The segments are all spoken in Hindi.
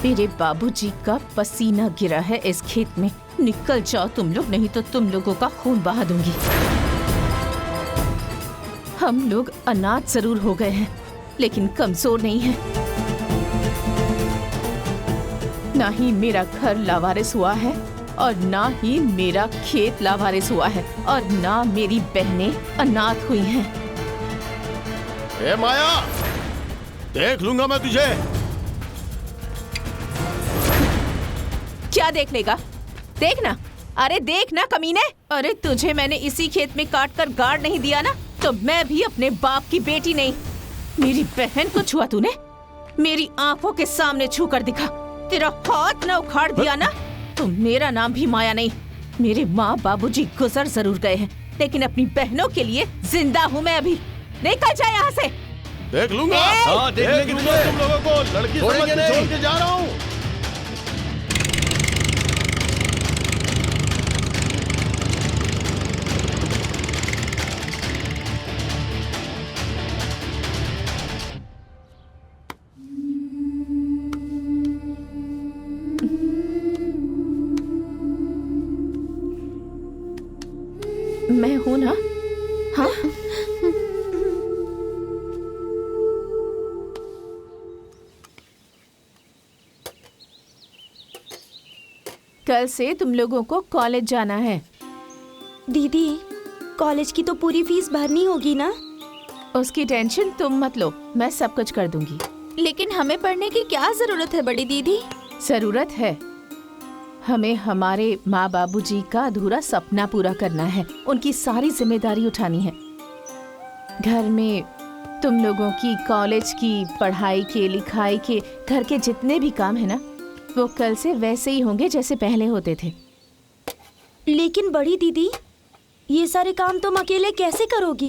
मेरे बाबूजी का पसीना गिरा है इस खेत में। निकल जाओ तुम लोग, नहीं तो तुम लोगों का खून बहा दूंगी। हम लोग अनाथ जरूर हो गए हैं, लेकिन कमजोर नहीं हैं। ना ही मेरा घर लावारिस हुआ है और ना ही मेरा खेत लावारिस हुआ है और ना मेरी बहनें अनाथ हुई हैं। ए माया, देख लूंगा मैं तुझे। क्या देख लेगा? देखना, अरे देखना कमीने। अरे तुझे मैंने इसी खेत में काट कर गाड़ नहीं दिया ना, तो मैं भी अपने बाप की बेटी नहीं। मेरी बहन को छुआ तूने, मेरी आंखों के सामने छू कर दिखा। तेरा हाथ न उखाड़ दिया ना, तो मेरा नाम भी माया नहीं। मेरे माँ बाबूजी गुजर जरूर गए हैं, लेकिन अपनी बहनों के लिए जिंदा हूँ मैं अभी। निकल जाए यहाँ से। देख लूंगा। हाँ, देख लूंगा तुम लोगों को। लड़की समझ के छोड़ के जा रहा हूँ। मैं हूँ ना? हाँ, कल से तुम लोगों को कॉलेज जाना है। दीदी, कॉलेज की तो पूरी फीस भरनी होगी ना? उसकी टेंशन तुम मत लो, मैं सब कुछ कर दूंगी। लेकिन हमें पढ़ने की क्या जरूरत है बड़ी दीदी? जरूरत है, हमें हमारे माँ बाबूजी का अधूरा सपना पूरा करना है। उनकी सारी जिम्मेदारी उठानी है। घर में तुम लोगों की कॉलेज की पढ़ाई के, लिखाई के, घर के जितने भी काम है ना, वो कल से वैसे ही होंगे जैसे पहले होते थे। लेकिन बड़ी दीदी, ये सारे काम तुम अकेले कैसे करोगी?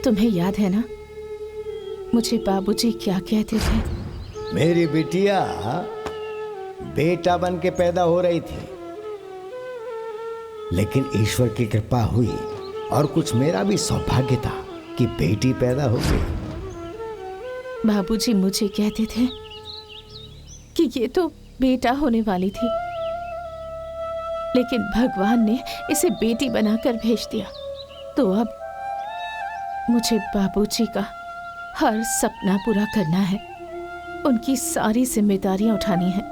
तुम्हें याद है ना मुझे बाबूजी क्या कहते थे? मेरी बिटिया बेटा बन के पैदा हो रही थी, लेकिन ईश्वर की कृपा हुई और कुछ मेरा भी सौभाग्य था कि बेटी पैदा हो गई। बाबूजी मुझे कहते थे कि ये तो बेटा होने वाली थी, लेकिन भगवान ने इसे बेटी बनाकर भेज दिया। तो अब मुझे बाबूजी का हर सपना पूरा करना है, उनकी सारी जिम्मेदारियां उठानी है।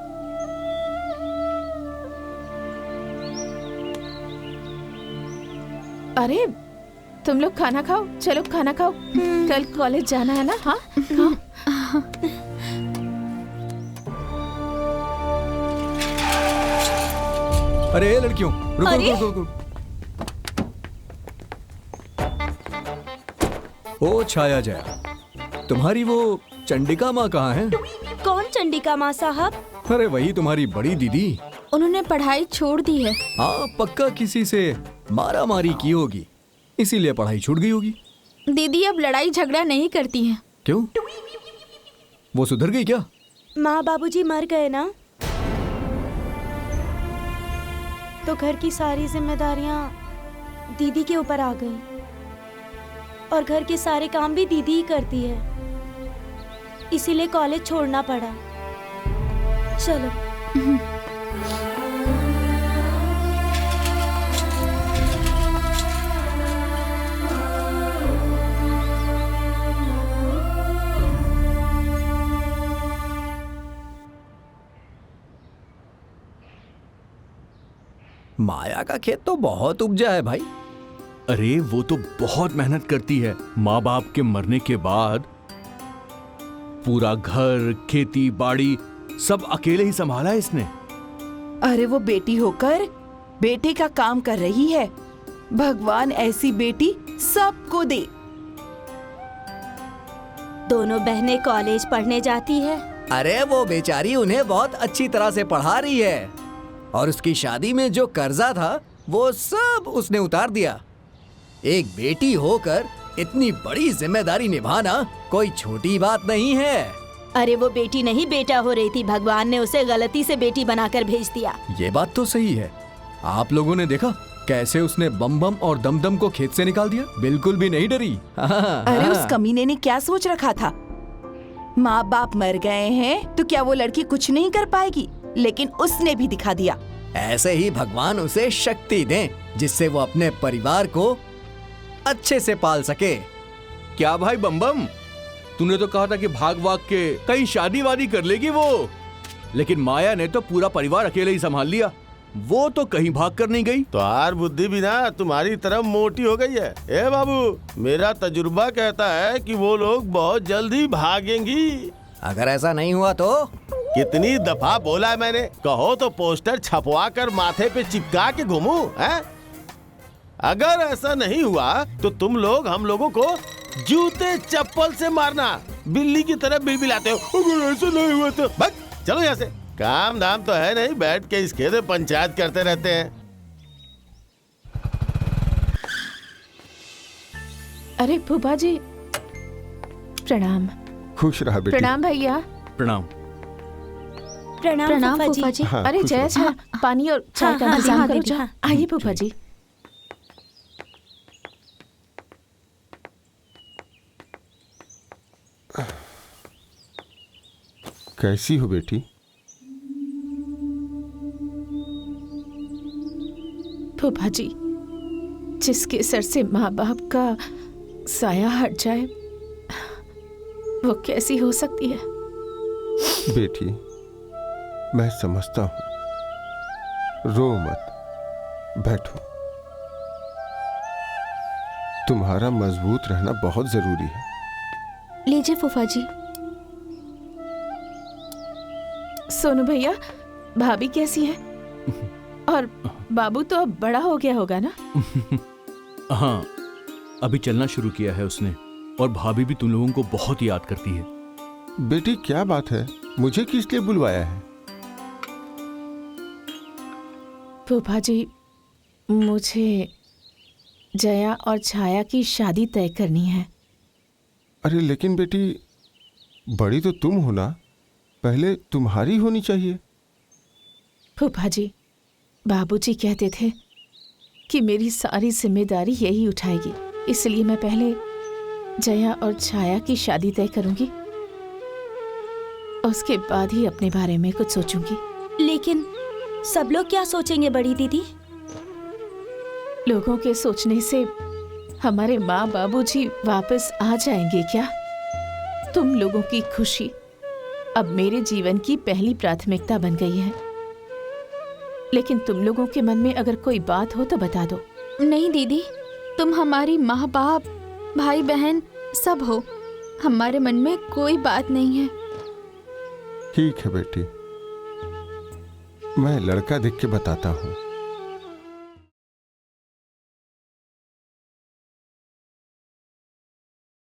अरे तुम लोग खाना खाओ, चलो खाना खाओ। कल कॉलेज जाना है ना? हाँ, हाँ। अरे लड़कियों, रुको रुको रुको। ओ छाया जया, तुम्हारी वो चंडिका माँ कहाँ है? कौन चंडिका माँ साहब? अरे वही तुम्हारी बड़ी दीदी। उन्होंने पढ़ाई छोड़ दी है। हाँ, पक्का किसी से मारा मारी की होगी, इसीलिए पढ़ाई छूट गई होगी। दीदी अब लड़ाई झगड़ा नहीं करती हैं। क्यों? वो सुधर गई क्या? माँ बाबूजी मर गए ना, तो घर की सारी जिम्मेदारियां दीदी के ऊपर आ गई और घर के सारे काम भी दीदी ही करती है, इसीलिए कॉलेज छोड़ना पड़ा। चलो। माया का खेत तो बहुत उपजा है भाई। अरे वो तो बहुत मेहनत करती है। माँ बाप के मरने के बाद पूरा घर, खेती बाड़ी सब अकेले ही संभाला है इसने। अरे वो बेटी होकर बेटे का काम कर रही है। भगवान ऐसी बेटी सबको दे। दोनों बहनें कॉलेज पढ़ने जाती है। अरे वो बेचारी उन्हें बहुत अच्छी तरह से पढ़ा रही है और उसकी शादी में जो कर्जा था वो सब उसने उतार दिया। एक बेटी होकर इतनी बड़ी जिम्मेदारी निभाना कोई छोटी बात नहीं है। अरे वो बेटी नहीं बेटा हो रही थी, भगवान ने उसे गलती से बेटी बनाकर भेज दिया। ये बात तो सही है। आप लोगों ने देखा कैसे उसने बम बम और दम दम को खेत से निकाल दिया, बिल्कुल भी नहीं डरी। अरे उस कमीने ने क्या सोच रखा था? माँ बाप मर गए हैं तो क्या वो लड़की कुछ नहीं कर पाएगी? लेकिन उसने भी दिखा दिया। ऐसे ही भगवान उसे शक्ति दें जिससे वो अपने परिवार को अच्छे से पाल सके। क्या भाई बम बम, तूने तो कहा था कि भाग भाग के कहीं शादी वादी कर लेगी वो, लेकिन माया ने तो पूरा परिवार अकेले ही संभाल लिया। वो तो कहीं भाग कर नहीं गई। तो यार बुद्धि भी ना तुम्हारी तरफ मोटी हो गई है। ए बाबू, मेरा तजुर्बा कहता है कि वो लोग बहुत जल्द ही भागेंगी। अगर ऐसा नहीं हुआ तो? कितनी दफा बोला है मैंने, कहो तो पोस्टर छपवा कर माथे पे चिपका के घूमूं, हैं? अगर ऐसा नहीं हुआ तो तुम लोग हम लोगों को जूते चप्पल से मारना, बिल्ली की तरह बिलबिलाते हो। अगर ऐसा नहीं हुआ तो भाग, चलो यहाँ से। काम धाम तो है नहीं, बैठ के इस खेत में पंचायत करते रहते हैं। अरे फूफा जी, प्रणाम। खुश रहा बेटी। प्रणाम भैया। प्रणाम। प्रणाम फूफा जी। हाँ, अरे खुश जय रहो। छा, पानी और चाय का हाँ, इंतजाम हाँ, करो। दीदी, हाँ। आइए फूफा जी। कैसी हो बेटी? फूफा जी, जिसके सर से माँ बाप का साया हट जाए वो कैसी हो सकती है? बेटी, मैं समझता हूं, रो मत, बैठो। तुम्हारा मजबूत रहना बहुत जरूरी है। लीजिए फूफा जी। सोनू भैया, भाभी कैसी है? और बाबू तो अब बड़ा हो गया होगा ना? हाँ, अभी चलना शुरू किया है उसने, और भाभी भी तुम लोगों को बहुत याद करती है। बेटी क्या बात है, मुझे किस लिए बुलवाया है? फूफा जी, मुझे जया और छाया की शादी तय करनी है। अरे लेकिन बेटी, बड़ी तो तुम हो ना, पहले तुम्हारी होनी चाहिए। फूफा जी, बाबूजी कहते थे कि मेरी सारी जिम्मेदारी यही उठाएगी, इसलिए मैं पहले जया और छाया की शादी तय करूंगी, उसके बाद ही अपने बारे में कुछ सोचूंगी। लेकिन सब लोग क्या सोचेंगे बड़ी दीदी? लोगों के सोचने से हमारे माँ बाबूजी वापस आ जाएंगे क्या? तुम लोगों की खुशी अब मेरे जीवन की पहली प्राथमिकता बन गई है, लेकिन तुम लोगों के मन में अगर कोई बात हो तो बता दो। नहीं दीदी, तुम हमारी माँ बाप, भाई बहन सब हो, हमारे मन में कोई बात नहीं है। ठीक है बेटी, मैं लड़का देख के बताता हूँ।